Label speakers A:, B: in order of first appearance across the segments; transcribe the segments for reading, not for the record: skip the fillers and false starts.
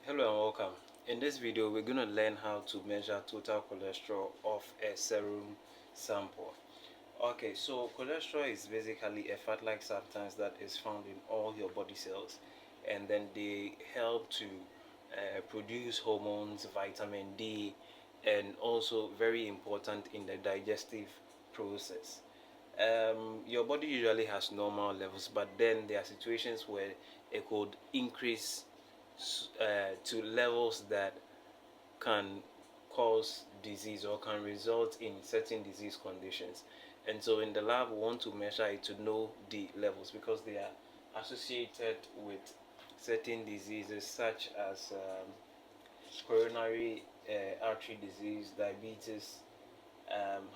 A: Hello and welcome. In this video we're going to learn how to measure total cholesterol of a serum sample. Okay, so cholesterol is basically a fat-like substance that is found in all your body cells, and then they help to produce hormones, vitamin D, and also very important in the digestive process. Your body usually has normal levels, but then there are situations where it could increase to levels that can cause disease or can result in certain disease conditions. And so in the lab we want to measure it to know the levels because they are associated with certain diseases such as coronary artery disease, diabetes,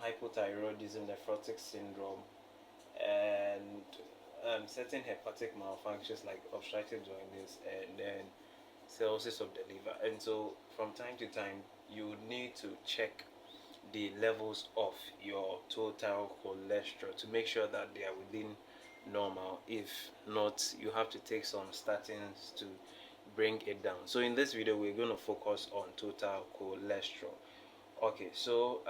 A: hypothyroidism, nephrotic syndrome, and certain hepatic malfunctions like obstructive jaundice and then cirrhosis of the liver. And so from time to time you need to check the levels of your total cholesterol to make sure that they are within normal. If not, you have to take some statins to bring it down. So in this video we're going to focus on total cholesterol. Okay, so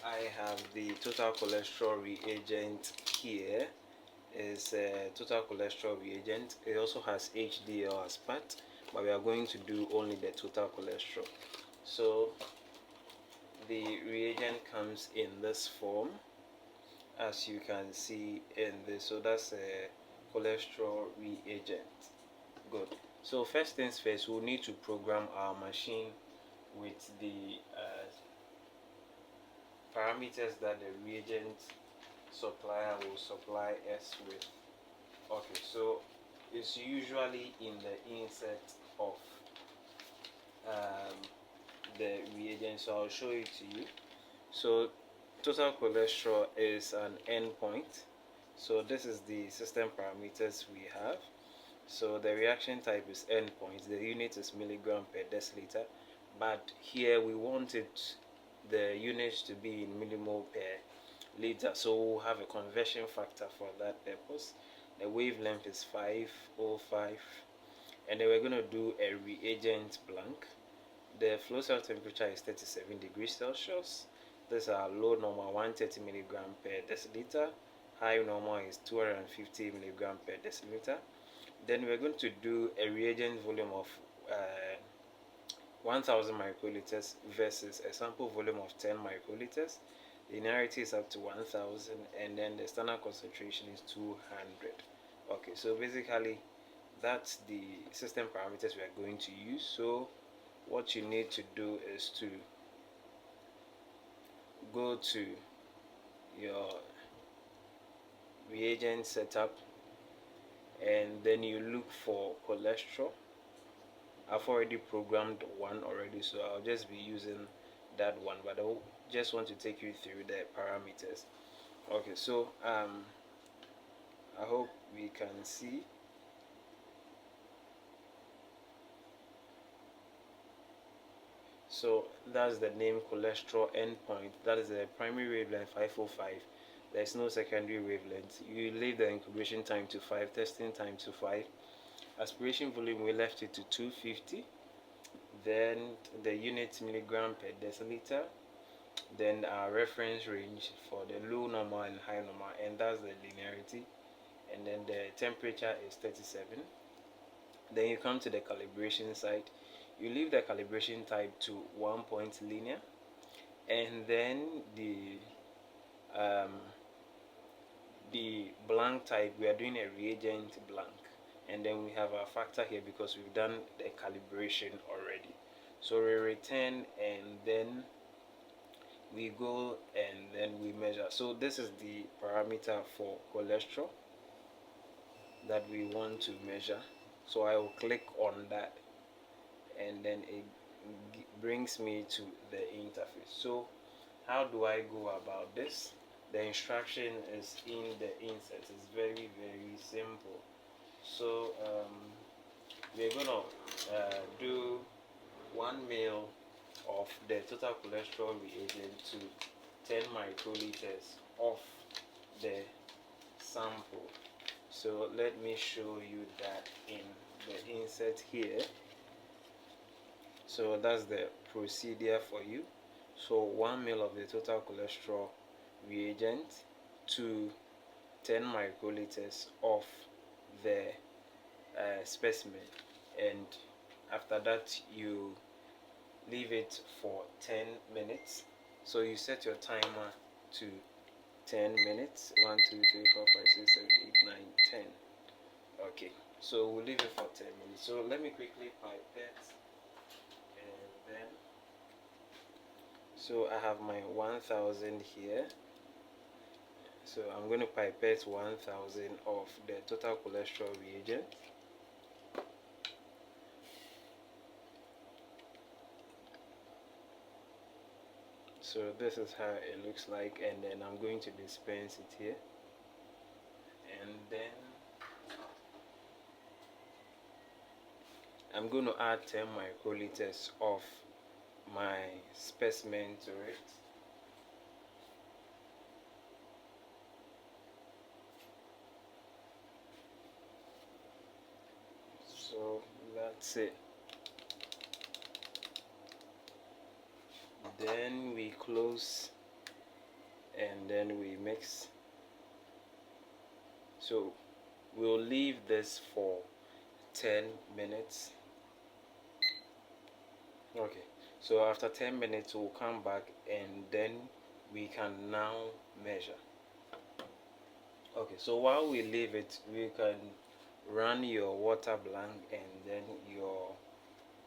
A: I have the total cholesterol reagent here. Is total cholesterol reagent. It also has HDL as part, but we are going to do only the total cholesterol. So the reagent comes in this form, as you can see in this. So that's a cholesterol reagent. Good. So first things first, we'll need to program our machine with the parameters that the reagent supplier will supply us with. Okay, so it's usually in the insert of the reagent, so I'll show it to you. So total cholesterol is an endpoint. So this is the system parameters we have. So the reaction type is endpoint. The unit is milligram per deciliter, but here we want the units to be in millimole per liter, so we'll have a conversion factor for that purpose. The wavelength is 505, and then we're going to do a reagent blank. The flow cell temperature is 37 degrees Celsius. These are low normal 130 milligram per deciliter, high normal is 250 milligram per deciliter. Then we're going to do a reagent volume of 1000 microliters versus a sample volume of 10 microliters. Linearity is up to 1000, and then the standard concentration is 200. Okay, so basically that's the system parameters we are going to use. So what you need to do is to go to your reagent setup, and then you look for cholesterol. I've already programmed one already, so I'll just be using that one, but I just want to take you through the parameters. Okay, so I hope we can see. So that's the name cholesterol endpoint. That is the primary wavelength 505. There's no secondary wavelength. You leave the incubation time to 5, testing time to 5. Aspiration volume, we left it to 250. Then the unit milligram per deciliter. Then our reference range for the low normal and high normal, and that's the linearity. And then the temperature is 37. Then you come to the calibration site. You leave the calibration type to 1 point linear, and then the blank type, we are doing a reagent blank, and then we have our factor here because we've done the calibration already. So we return, and then we go and then we measure. So this is the parameter for cholesterol that we want to measure. So I will click on that, and then it brings me to the interface. So how do I go about this? The instruction is in the insert. It's very simple. So we're gonna do 1 ml of the total cholesterol reagent to 10 microliters of the sample. So let me show you that in the insert here. So that's the procedure for you. So 1 ml of the total cholesterol reagent to 10 microliters of the specimen, and after that you leave it for 10 minutes. So you set your timer to 10 minutes. 1 2 3 4 5 6 7 8 9 10. Okay, so we'll leave it for 10 minutes. So let me quickly pipette, and then so I have my 1000 here. So I'm going to pipette 1000 of the total cholesterol reagent. So this is how it looks like, and then I'm going to dispense it here, and then I'm going to add 10 microliters of my specimen to it. So that's it. Then we close, and then we mix. So we'll leave this for 10 minutes. Okay, so after 10 minutes we'll come back, and then we can now measure. Okay, so while we leave it, we can run your water blank and then your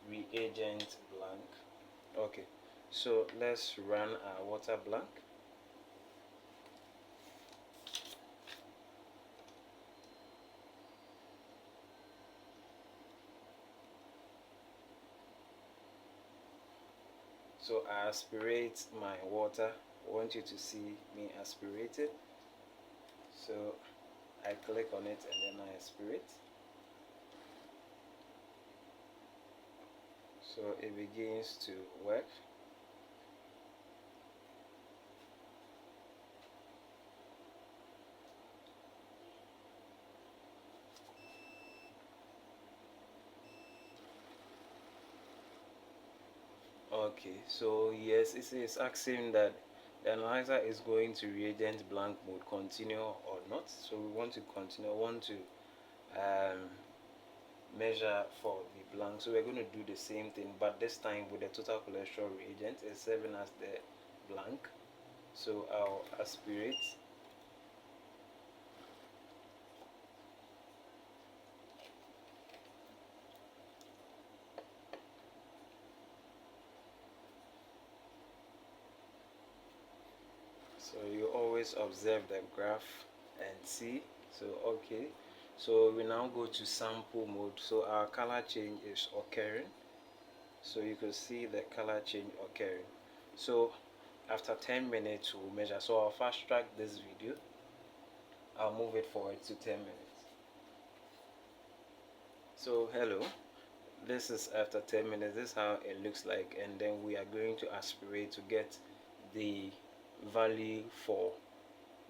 A: reagent blank. Okay, so let's run our water blank. So I aspirate my water. I want you to see me aspirate it. So I click on it and then I aspirate. So it begins to work. Okay, so yes, it is asking that the analyzer is going to reagent blank mode, continue or not. So we want to continue, want to measure for the blank. So we're going to do the same thing, but this time with the total cholesterol reagent is serving as the blank. So I'll aspirate. So you always observe the graph and see. So okay, so we now go to sample mode. So our color change is occurring. So you can see the color change occurring. So after 10 minutes we'll measure. So I'll fast track this video. I'll move it forward to 10 minutes. So hello, this is after 10 minutes. This is how it looks like, and then we are going to aspirate to get the value for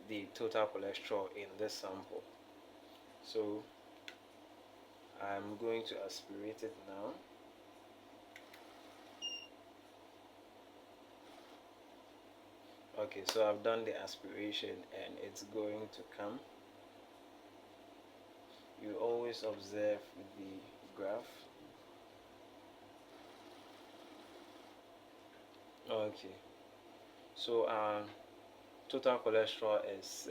A: the total cholesterol in this sample. So I'm going to aspirate it now. Okay, so I've done the aspiration and it's going to come. You always observe the graph. Okay, so total cholesterol is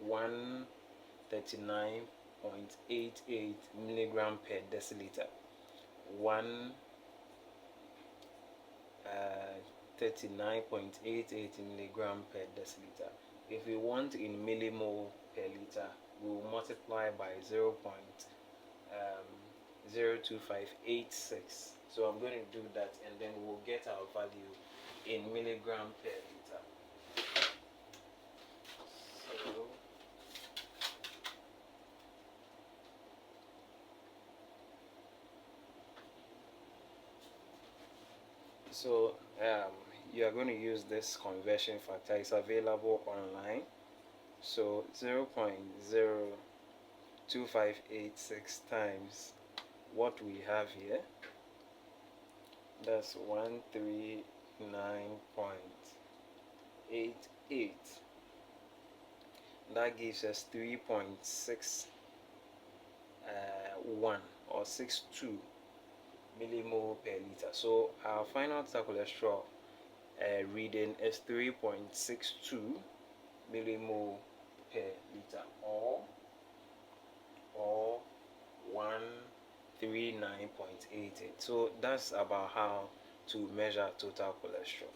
A: 139.88 milligram per deciliter. 139.88 milligram per deciliter. If we want in millimole per liter, we will multiply by 0.02586. So I'm going to do that, and then we'll get our value in milligram per liter. So you are going to use this conversion factor. It's available online. So 0.0 2586 times what we have here. That's 139.88. That gives us 3.61 or 62 millimole per liter. So our final total cholesterol reading is 3.62 millimole per liter, or 139.88. So that's about how to measure total cholesterol.